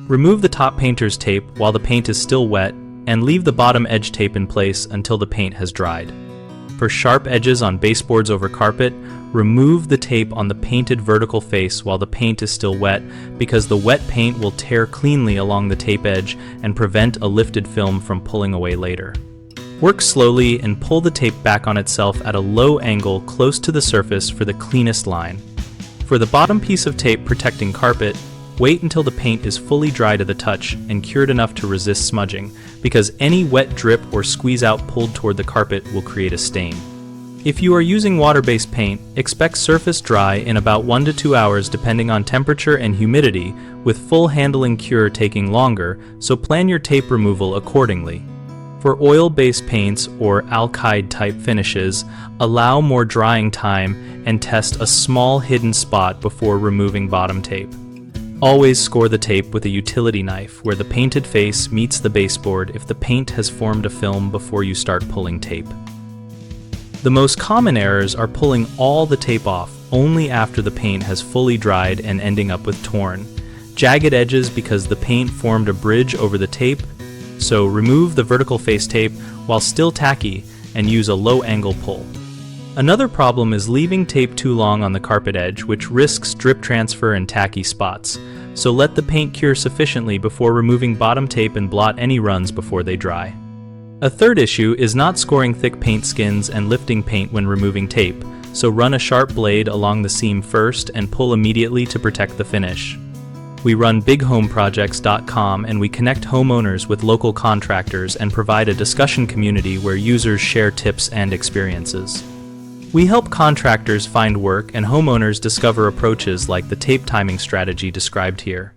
Remove the top painter's tape while the paint is still wet, and leave the bottom edge tape in place until the paint has dried. For sharp edges on baseboards over carpet, remove the tape on the painted vertical face while the paint is still wet, because the wet paint will tear cleanly along the tape edge and prevent a lifted film from pulling away later. Work slowly and pull the tape back on itself at a low angle close to the surface for the cleanest line. For the bottom piece of tape protecting carpet, wait until the paint is fully dry to the touch and cured enough to resist smudging, because any wet drip or squeeze out pulled toward the carpet will create a stain. If you are using water-based paint, expect surface dry in about 1 to 2 hours depending on temperature and humidity, with full handling cure taking longer, so plan your tape removal accordingly. For oil-based paints or alkyd type finishes, allow more drying time and test a small hidden spot before removing bottom tape. Always score the tape with a utility knife where the painted face meets the baseboard if the paint has formed a film before you start pulling tape. The most common errors are pulling all the tape off only after the paint has fully dried and ending up with torn, jagged edges because the paint formed a bridge over the tape, so remove the vertical face tape while still tacky and use a low angle pull. Another problem is leaving tape too long on the carpet edge, which risks drip transfer and tacky spots, so let the paint cure sufficiently before removing bottom tape and blot any runs before they dry. A third issue is not scoring thick paint skins and lifting paint when removing tape, so run a sharp blade along the seam first and pull immediately to protect the finish. We run bighomeprojects.com and we connect homeowners with local contractors and provide a discussion community where users share tips and experiences. We help contractors find work and homeowners discover approaches like the tape timing strategy described here.